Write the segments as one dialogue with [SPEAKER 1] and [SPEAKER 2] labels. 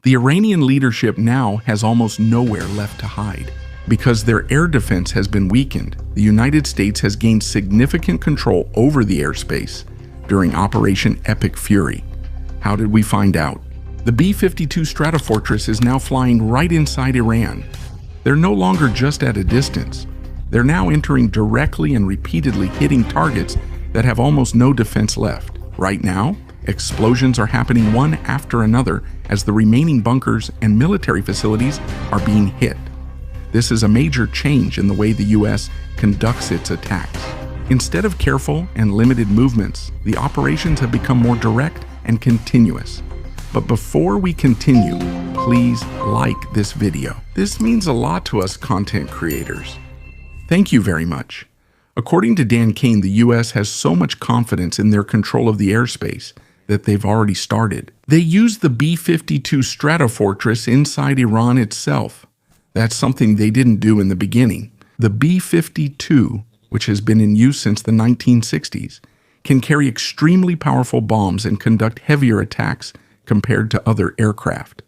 [SPEAKER 1] The Iranian leadership now has almost nowhere left to hide. Because their air defense has been weakened, the United States has gained significant control over the airspace during Operation Epic Fury. How did we find out? The B-52 Stratofortress is now flying right inside Iran. They're no longer just at a distance. They're now entering directly and repeatedly hitting targets that have almost no defense left. Right now, explosions are happening one after another as the remaining bunkers and military facilities are being hit. This is a major change in the way the U.S. conducts its attacks. Instead of careful and limited movements, the operations have become more direct and continuous. But before we continue, please like this video. This means a lot to us content creators. Thank you very much. According to Dan Kane, the U.S. has so much confidence in their control of the airspace that they've already started. They used the B-52 Stratofortress inside Iran itself. That's something they didn't do in the beginning. The B-52, which has been in use since the 1960s, can carry extremely powerful bombs and conduct heavier attacks compared to other aircraft.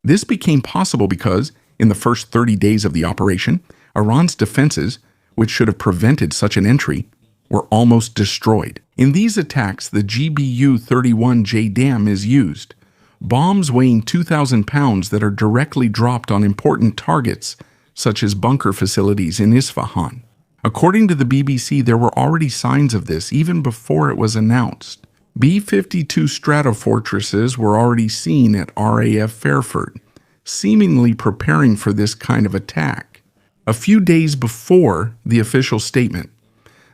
[SPEAKER 1] This became possible because, in the first 30 days of the operation, Iran's defenses, which should have prevented such an entry, were almost destroyed. In these attacks, the GBU-31J dam is used. Bombs weighing 2,000 pounds that are directly dropped on important targets, such as bunker facilities in Isfahan. According to the BBC, there were already signs of this even before it was announced. B-52 Stratofortresses were already seen at RAF Fairford, seemingly preparing for this kind of attack. A few days before the official statement,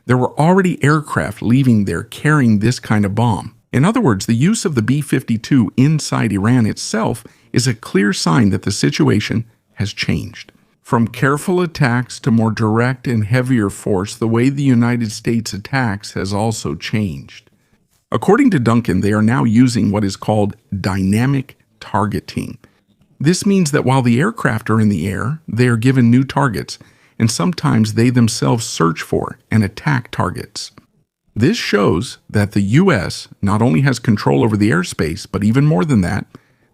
[SPEAKER 1] there were already aircraft leaving there carrying this kind of bomb. In other words, the use of the B-52 inside Iran itself is a clear sign that the situation has changed. From careful attacks to more direct and heavier force, the way the United States attacks has also changed. According to Duncan, they are now using what is called dynamic targeting. This means that while the aircraft are in the air, they are given new targets, and sometimes they themselves search for and attack targets. This shows that the U.S. not only has control over the airspace, but even more than that,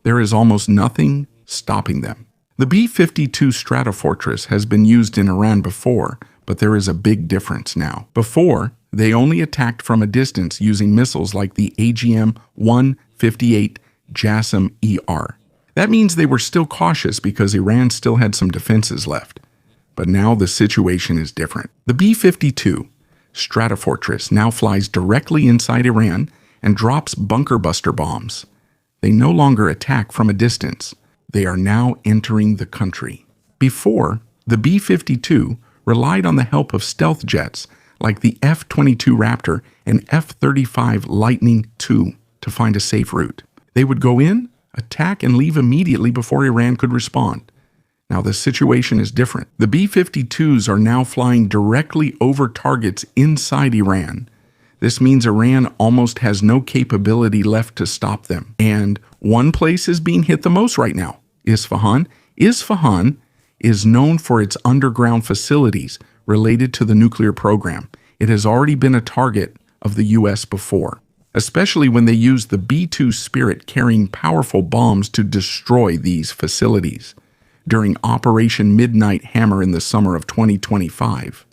[SPEAKER 1] there is almost nothing stopping them. The B-52 Stratofortress has been used in Iran before, but there is a big difference now. Before, they only attacked from a distance using missiles like the AGM-158 JASSM-ER. That means they were still cautious because Iran still had some defenses left. But now the situation is different. The B-52 Stratofortress now flies directly inside Iran and drops bunker buster bombs. They no longer attack from a distance. They are now entering the country. Before, the B-52 relied on the help of stealth jets like the F-22 Raptor and F-35 Lightning II to find a safe route. They would go in, attack, and leave immediately before Iran could respond. Now the situation is different. The B-52s are now flying directly over targets inside Iran. This means Iran almost has no capability left to stop them. And one place is being hit the most right now, Isfahan. Isfahan is known for its underground facilities related to the nuclear program. It has already been a target of the U.S. before, especially when they used the B-2 Spirit carrying powerful bombs to destroy these facilities during Operation Midnight Hammer in the summer of 2025.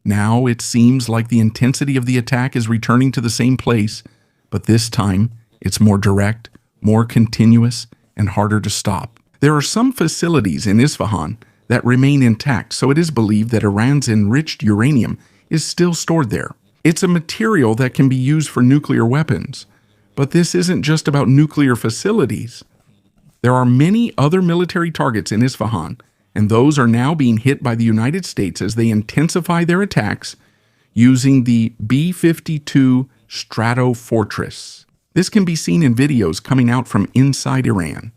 [SPEAKER 1] Now it seems like the intensity of the attack is returning to the same place, but this time it's more direct, more continuous, and harder to stop. There are some facilities in Isfahan that remain intact, so it is believed that Iran's enriched uranium is still stored there. It's a material that can be used for nuclear weapons. But this isn't just about nuclear facilities. There are many other military targets in Isfahan, and those are now being hit by the United States as they intensify their attacks using the B-52 Stratofortress. This can be seen in videos coming out from inside Iran.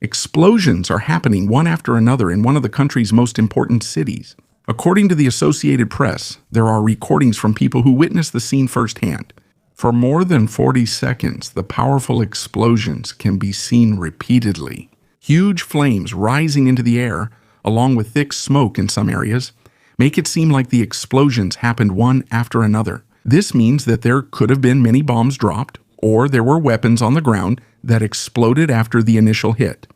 [SPEAKER 1] Explosions are happening one after another in one of the country's most important cities. According to the Associated Press, there are recordings from people who witnessed the scene firsthand. For more than 40 seconds, the powerful explosions can be seen repeatedly. Huge flames rising into the air, along with thick smoke in some areas, make it seem like the explosions happened one after another. This means that there could have been many bombs dropped, or there were weapons on the ground that exploded after the initial hit.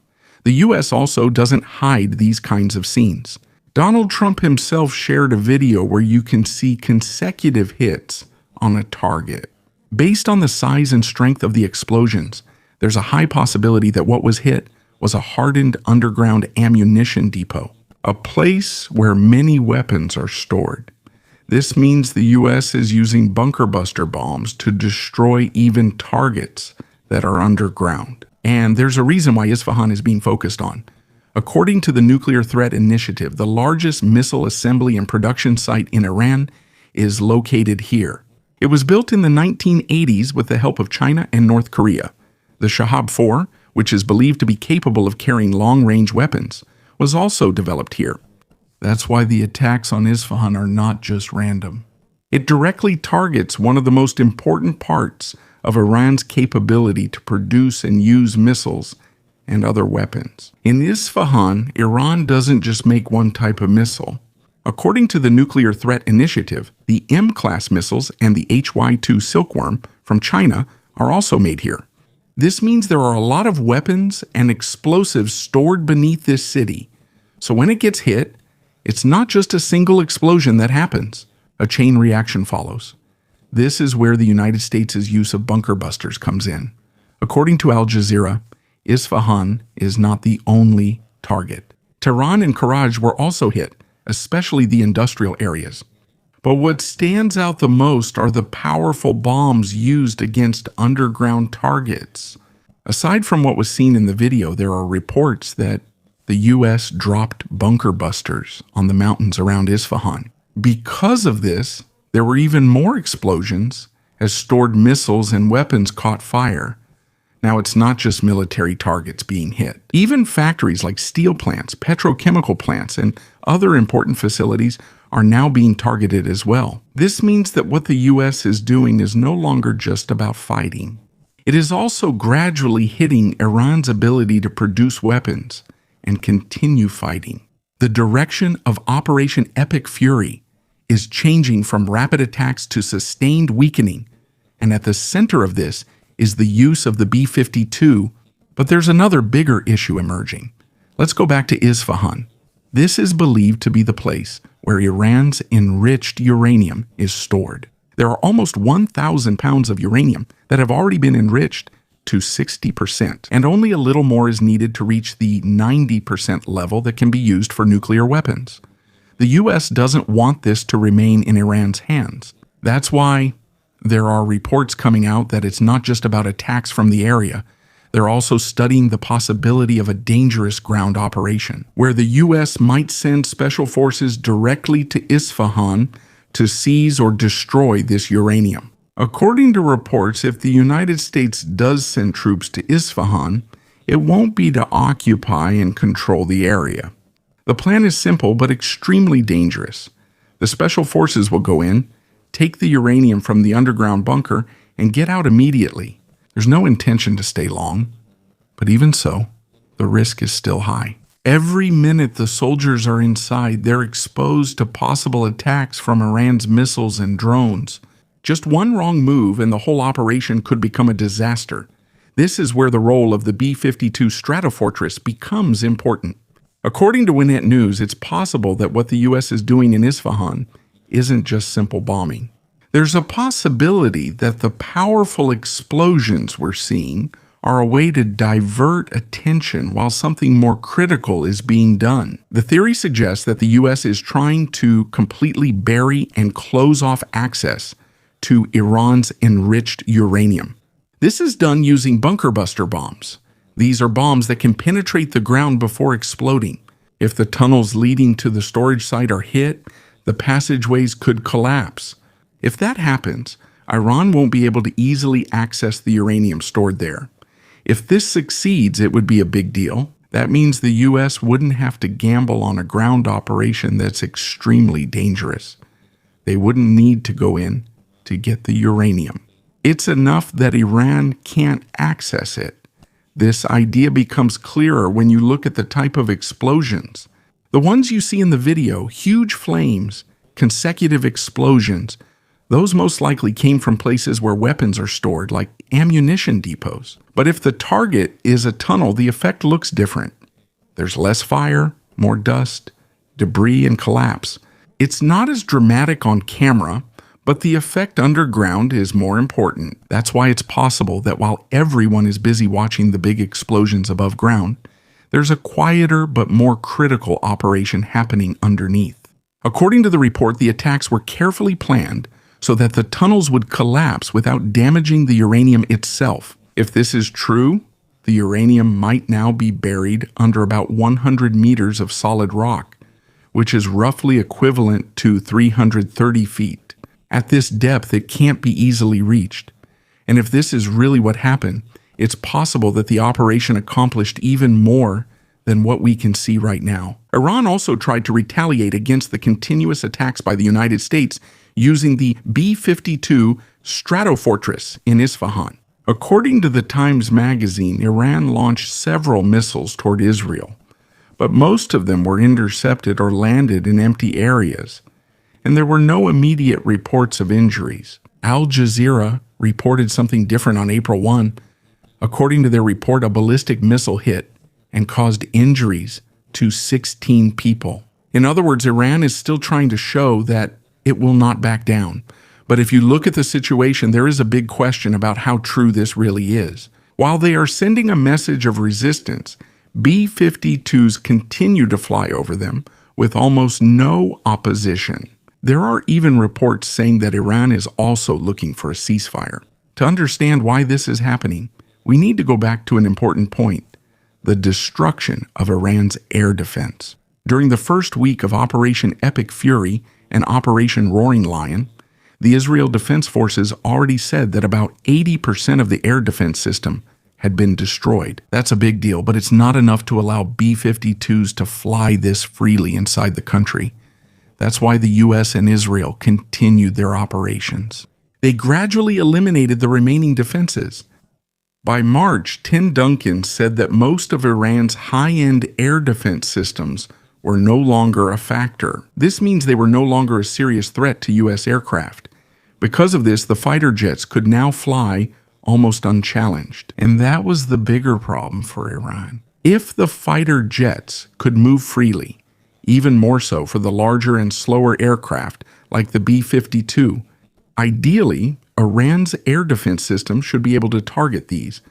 [SPEAKER 1] The US also doesn't hide these kinds of scenes. Donald Trump himself shared a video where you can see consecutive hits on a target. Based on the size and strength of the explosions, there's a high possibility that what was hit was a hardened underground ammunition depot, a place where many weapons are stored. This means the US is using bunker buster bombs to destroy even targets that are underground. And there's a reason why Isfahan is being focused on. According to the Nuclear Threat Initiative, the largest missile assembly and production site in Iran is located here. It was built in the 1980s with the help of China and North Korea. The Shahab 4, which is believed to be capable of carrying long-range weapons, was also developed here. That's why the attacks on Isfahan are not just random. It directly targets one of the most important parts of Iran's capability to produce and use missiles and other weapons. In Isfahan, Iran doesn't just make one type of missile. According to the Nuclear Threat Initiative, the M-class missiles and the HY-2 Silkworm from China are also made here. This means there are a lot of weapons and explosives stored beneath this city. So when it gets hit, it's not just a single explosion that happens. A chain reaction follows. This is where the United States' use of bunker busters comes in. According to Al Jazeera, Isfahan is not the only target. Tehran and Karaj were also hit, especially the industrial areas. But what stands out the most are the powerful bombs used against underground targets. Aside from what was seen in the video, there are reports that the U.S. dropped bunker busters on the mountains around Isfahan. Because of this, there were even more explosions as stored missiles and weapons caught fire. Now, it's not just military targets being hit. Even factories like steel plants, petrochemical plants, and other important facilities are now being targeted as well. This means that what the U.S. is doing is no longer just about fighting. It is also gradually hitting Iran's ability to produce weapons and continue fighting. The direction of Operation Epic Fury is changing from rapid attacks to sustained weakening, and at the center of this is the use of the B-52, but there's another bigger issue emerging. Let's go back to Isfahan. This is believed to be the place where Iran's enriched uranium is stored. There are almost 1,000 pounds of uranium that have already been enriched to 60%, and only a little more is needed to reach the 90% level that can be used for nuclear weapons. The U.S. doesn't want this to remain in Iran's hands. That's why there are reports coming out that it's not just about attacks from the area. They're also studying the possibility of a dangerous ground operation, where the U.S. might send special forces directly to Isfahan to seize or destroy this uranium. According to reports, if the United States does send troops to Isfahan, it won't be to occupy and control the area. The plan is simple but extremely dangerous. The special forces will go in, take the uranium from the underground bunker, and get out immediately. There's no intention to stay long, but even so, the risk is still high. Every minute the soldiers are inside, they're exposed to possible attacks from Iran's missiles and drones. Just one wrong move and the whole operation could become a disaster. This is where the role of the B-52 Stratofortress becomes important. According to Winnet News, it's possible that what the U.S. is doing in Isfahan isn't just simple bombing. There's a possibility that the powerful explosions we're seeing are a way to divert attention while something more critical is being done. The theory suggests that the U.S. is trying to completely bury and close off access to Iran's enriched uranium. This is done using bunker buster bombs. These are bombs that can penetrate the ground before exploding. If the tunnels leading to the storage site are hit, the passageways could collapse. If that happens, Iran won't be able to easily access the uranium stored there. If this succeeds, it would be a big deal. That means the U.S. wouldn't have to gamble on a ground operation that's extremely dangerous. They wouldn't need to go in to get the uranium. It's enough that Iran can't access it. This idea becomes clearer when you look at the type of explosions. The ones you see in the video, huge flames, consecutive explosions, those most likely came from places where weapons are stored, like ammunition depots. But if the target is a tunnel, the effect looks different. There's less fire, more dust, debris, and collapse. It's not as dramatic on camera, but the effect underground is more important. That's why it's possible that while everyone is busy watching the big explosions above ground, there's a quieter but more critical operation happening underneath. According to the report, the attacks were carefully planned so that the tunnels would collapse without damaging the uranium itself. If this is true, the uranium might now be buried under about 100 meters of solid rock, which is roughly equivalent to 330 feet. At this depth, it can't be easily reached. And if this is really what happened, it's possible that the operation accomplished even more than what we can see right now. Iran also tried to retaliate against the continuous attacks by the United States using the B-52 Stratofortress in Isfahan. According to the Times magazine, Iran launched several missiles toward Israel, but most of them were intercepted or landed in empty areas, and there were no immediate reports of injuries. Al Jazeera reported something different on April 1. According to their report, a ballistic missile hit and caused injuries to 16 people. In other words, Iran is still trying to show that it will not back down. But if you look at the situation, there is a big question about how true this really is. While they are sending a message of resistance, B-52s continue to fly over them with almost no opposition. There are even reports saying that Iran is also looking for a ceasefire. To understand why this is happening, we need to go back to an important point: the destruction of Iran's air defense. During the first week of Operation Epic Fury and Operation Roaring Lion, the Israel Defense Forces already said that about 80% of the air defense system had been destroyed. That's a big deal, but it's not enough to allow B-52s to fly this freely inside the country. That's why the U.S. and Israel continued their operations. They gradually eliminated the remaining defenses. By March, Tim Duncan said that most of Iran's high-end air defense systems were no longer a factor. This means they were no longer a serious threat to U.S. aircraft. Because of this, the fighter jets could now fly almost unchallenged. And that was the bigger problem for Iran. If the fighter jets could move freely, even more so for the larger and slower aircraft like the B-52, ideally, Iran's air defense system should be able to target these.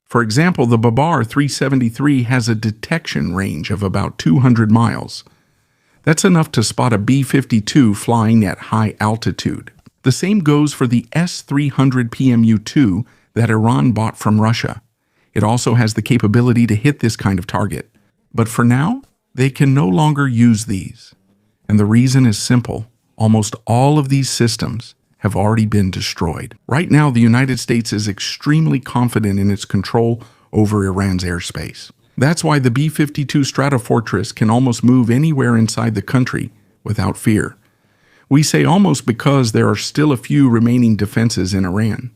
[SPEAKER 1] For example, the Babar 373 has a detection range of about 200 miles. That's enough to spot a B-52 flying at high altitude. The same goes for the S-300 PMU-2 that Iran bought from Russia. It also has the capability to hit this kind of target. But for now, they can no longer use these. And the reason is simple. Almost all of these systems have already been destroyed. Right now, the United States is extremely confident in its control over Iran's airspace. That's why the B-52 Stratofortress can almost move anywhere inside the country without fear. We say almost because there are still a few remaining defenses in Iran.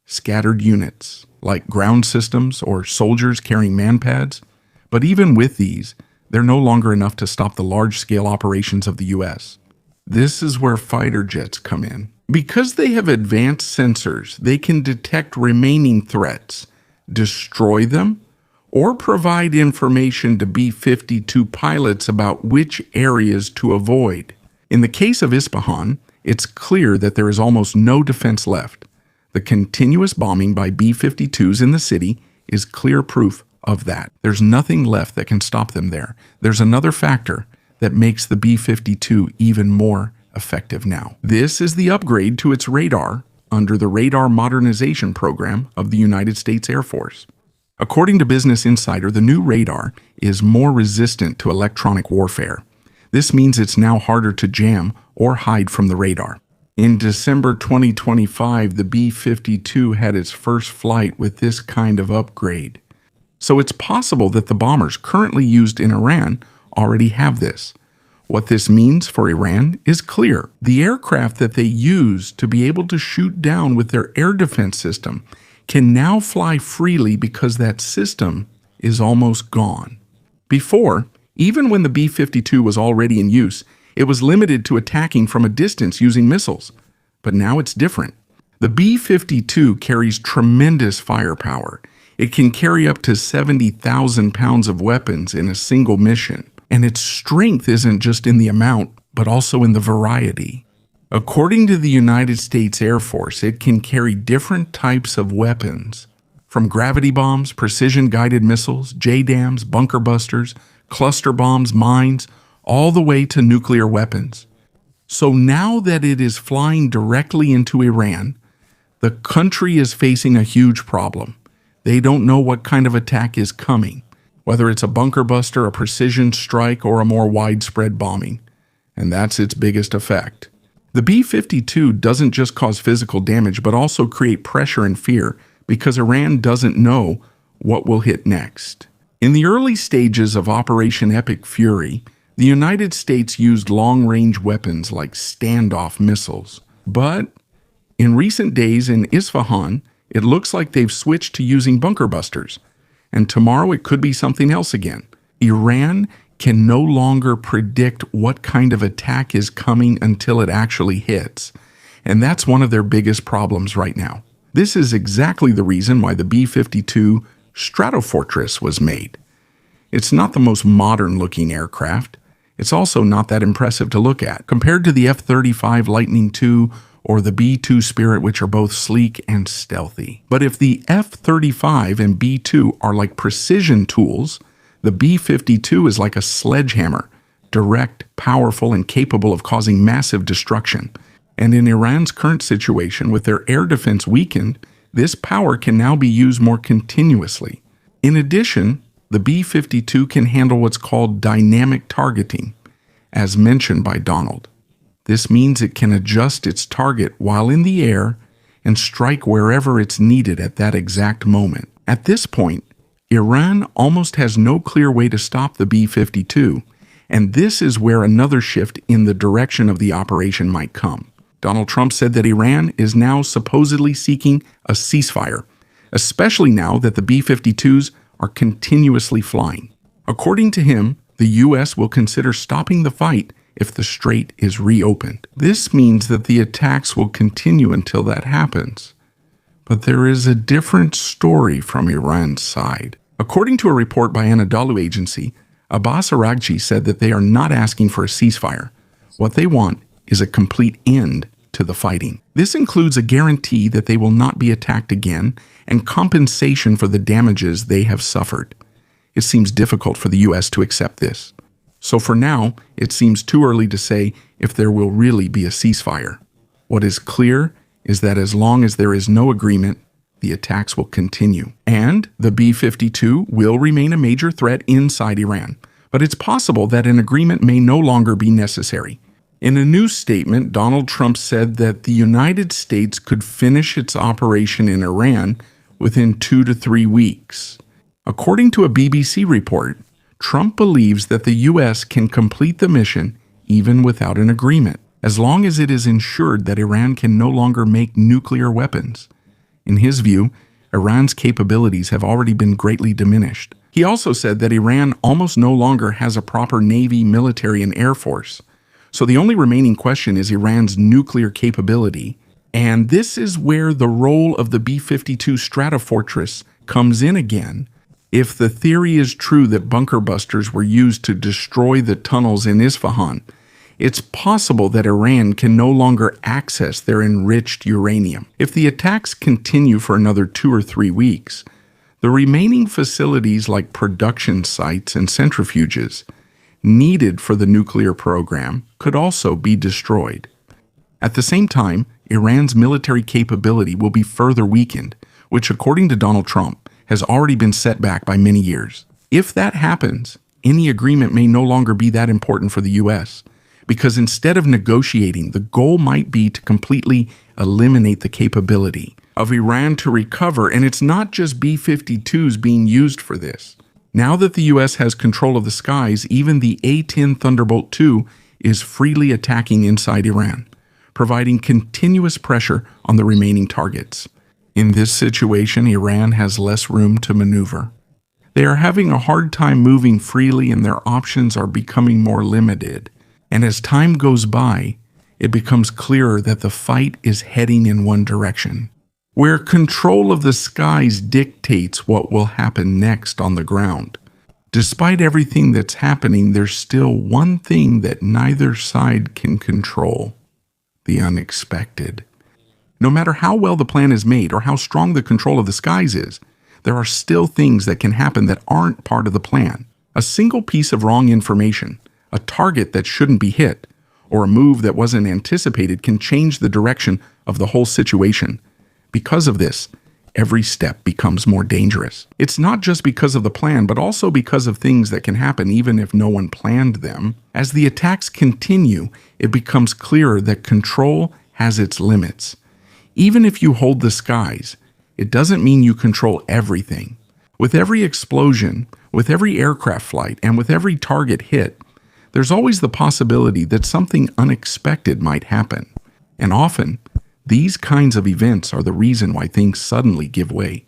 [SPEAKER 1] Scattered units, like ground systems or soldiers carrying manpads. But even with these, they're no longer enough to stop the large-scale operations of the U.S. This is where fighter jets come in. Because they have advanced sensors, they can detect remaining threats, destroy them, or provide information to B-52 pilots about which areas to avoid. In the case of Isfahan, it's clear that there is almost no defense left. The continuous bombing by B-52s in the city is clear proof of that. There's nothing left that can stop them there. There's another factor that makes the B-52 even more effective now. This is the upgrade to its radar under the Radar Modernization Program of the United States Air Force. According to Business Insider, the new radar is more resistant to electronic warfare. This means it's now harder to jam or hide from the radar. In December 2025, the B-52 had its first flight with this kind of upgrade. So it's possible that the bombers currently used in Iran already have this. What this means for Iran is clear. The aircraft that they use to be able to shoot down with their air defense system can now fly freely because that system is almost gone. Before, even when the B-52 was already in use, it was limited to attacking from a distance using missiles. But now it's different. The B-52 carries tremendous firepower. It can carry up to 70,000 pounds of weapons in a single mission, and its strength isn't just in the amount, but also in the variety. According to the United States Air Force, it can carry different types of weapons, from gravity bombs, precision-guided missiles, JDAMs, bunker busters, cluster bombs, mines, all the way to nuclear weapons. So now that it is flying directly into Iran, the country is facing a huge problem. They don't know what kind of attack is coming, whether it's a bunker buster, a precision strike, or a more widespread bombing. And that's its biggest effect. The B-52 doesn't just cause physical damage, but also create pressure and fear because Iran doesn't know what will hit next. In the early stages of Operation Epic Fury, the United States used long-range weapons like standoff missiles. But in recent days in Isfahan, it looks like they've switched to using bunker busters. And tomorrow it could be something else again. Iran can no longer predict what kind of attack is coming until it actually hits. And that's one of their biggest problems right now. This is exactly the reason why the B-52 Stratofortress was made. It's not the most modern-looking aircraft. It's also not that impressive to look at, compared to the F-35 Lightning II or the B-2 Spirit, which are both sleek and stealthy. But if the F-35 and B-2 are like precision tools, the B-52 is like a sledgehammer, direct, powerful, and capable of causing massive destruction. And in Iran's current situation, with their air defense weakened, this power can now be used more continuously. In addition, the B-52 can handle what's called dynamic targeting, as mentioned by Donald. This means it can adjust its target while in the air and strike wherever it's needed at that exact moment. At this point, Iran almost has no clear way to stop the B-52, and this is where another shift in the direction of the operation might come. Donald Trump said that Iran is now supposedly seeking a ceasefire, especially now that the B-52s are continuously flying. According to him, the U.S. will consider stopping the fight if the strait is reopened. This means that the attacks will continue until that happens. But there is a different story from Iran's side. According to a report by Anadolu Agency, Abbas Araghchi said that they are not asking for a ceasefire. What they want is a complete end to the fighting. This includes a guarantee that they will not be attacked again and compensation for the damages they have suffered. It seems difficult for the U.S. to accept this. So for now, it seems too early to say if there will really be a ceasefire. What is clear is that as long as there is no agreement, the attacks will continue. And the B-52 will remain a major threat inside Iran. But it's possible that an agreement may no longer be necessary. In a news statement, Donald Trump said that the United States could finish its operation in Iran within 2 to 3 weeks. According to a BBC report, Trump believes that the U.S. can complete the mission even without an agreement, as long as it is ensured that Iran can no longer make nuclear weapons. In his view, Iran's capabilities have already been greatly diminished. He also said that Iran almost no longer has a proper navy, military, and air force. So the only remaining question is Iran's nuclear capability. And this is where the role of the B-52 Stratofortress comes in again. If the theory is true that bunker busters were used to destroy the tunnels in Isfahan, it's possible that Iran can no longer access their enriched uranium. If the attacks continue for another 2 or 3 weeks, the remaining facilities like production sites and centrifuges needed for the nuclear program could also be destroyed. At the same time, Iran's military capability will be further weakened, which according to Donald Trump, has already been set back by many years. If that happens, any agreement may no longer be that important for the U.S., because instead of negotiating, the goal might be to completely eliminate the capability of Iran to recover, and it's not just B-52s being used for this. Now that the U.S. has control of the skies, even the A-10 Thunderbolt II is freely attacking inside Iran, providing continuous pressure on the remaining targets. In this situation, Iran has less room to maneuver. They are having a hard time moving freely and their options are becoming more limited. And as time goes by, it becomes clearer that the fight is heading in one direction. where control of the skies dictates what will happen next on the ground. Despite everything that's happening, there's still one thing that neither side can control: the unexpected. No matter how well the plan is made or how strong the control of the skies is, there are still things that can happen that aren't part of the plan. A single piece of wrong information, a target that shouldn't be hit, or a move that wasn't anticipated can change the direction of the whole situation. Because of this, every step becomes more dangerous. It's not just because of the plan, but also because of things that can happen even if no one planned them. As the attacks continue, it becomes clearer that control has its limits. Even if you hold the skies, it doesn't mean you control everything. With every explosion, with every aircraft flight, and with every target hit, there's always the possibility that something unexpected might happen. And often, these kinds of events are the reason why things suddenly give way.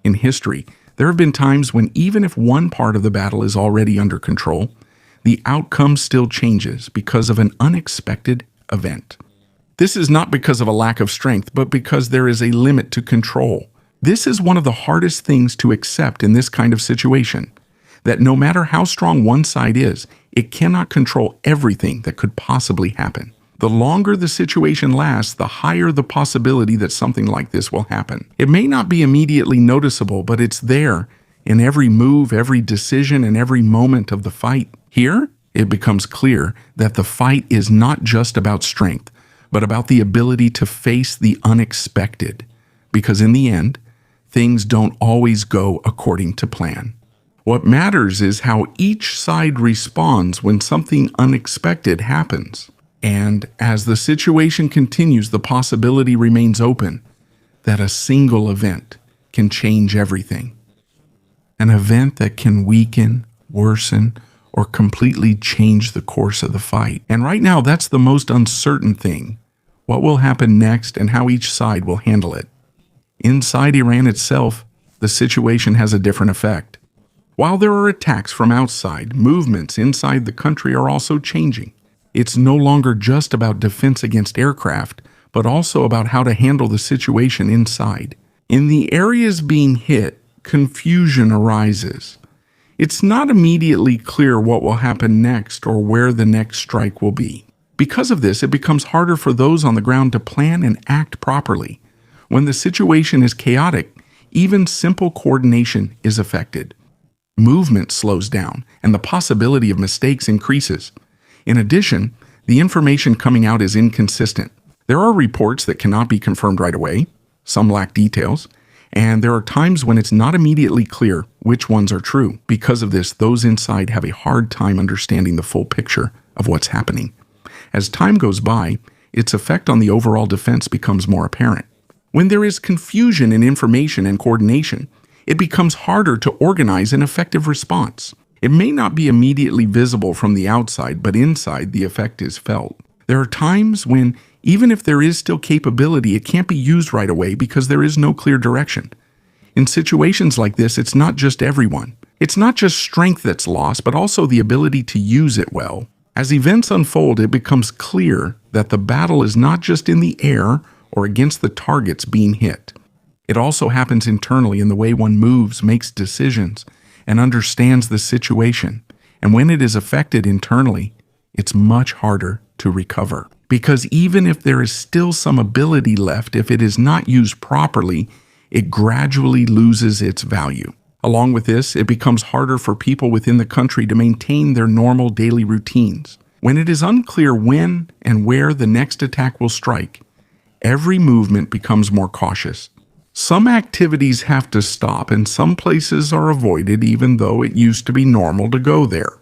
[SPEAKER 1] In history, there have been times when even if one part of the battle is already under control, the outcome still changes because of an unexpected event. This is not because of a lack of strength, but because there is a limit to control. This is one of the hardest things to accept in this kind of situation, that no matter how strong one side is, it cannot control everything that could possibly happen. The longer the situation lasts, the higher the possibility that something like this will happen. It may not be immediately noticeable, but it's there in every move, every decision, and every moment of the fight. Here, it becomes clear that the fight is not just about strength, but about the ability to face the unexpected. Because in the end, things don't always go according to plan. What matters is how each side responds when something unexpected happens. And as the situation continues, the possibility remains open that a single event can change everything. An event that can weaken, worsen, or completely change the course of the fight. And right now, that's the most uncertain thing: what will happen next and how each side will handle it. Inside Iran itself, the situation has a different effect. While there are attacks from outside, movements inside the country are also changing. It's no longer just about defense against aircraft, but also about how to handle the situation inside. In the areas being hit, confusion arises. It's not immediately clear what will happen next or where the next strike will be. Because of this, it becomes harder for those on the ground to plan and act properly. When the situation is chaotic, even simple coordination is affected. Movement slows down, and the possibility of mistakes increases. In addition, the information coming out is inconsistent. There are reports that cannot be confirmed right away, some lack details, and there are times when it's not immediately clear which ones are true. Because of this, those inside have a hard time understanding the full picture of what's happening. As time goes by, its effect on the overall defense becomes more apparent. When there is confusion in information and coordination, it becomes harder to organize an effective response. It may not be immediately visible from the outside, but inside the effect is felt. There are times when, even if there is still capability, it can't be used right away because there is no clear direction. In situations like this, it's not just everyone. It's not just strength that's lost, but also the ability to use it well. As events unfold, it becomes clear that the battle is not just in the air or against the targets being hit. It also happens internally in the way one moves, makes decisions, and understands the situation. And when it is affected internally, it's much harder to recover. Because even if there is still some ability left, if it is not used properly, it gradually loses its value. Along with this, it becomes harder for people within the country to maintain their normal daily routines. When it is unclear when and where the next attack will strike, every movement becomes more cautious. Some activities have to stop and some places are avoided even though it used to be normal to go there.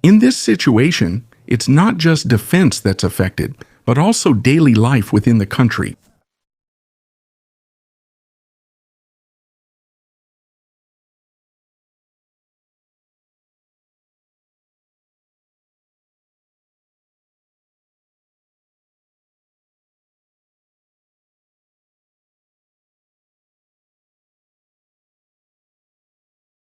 [SPEAKER 1] In this situation, it's not just defense that's affected, but also daily life within the country.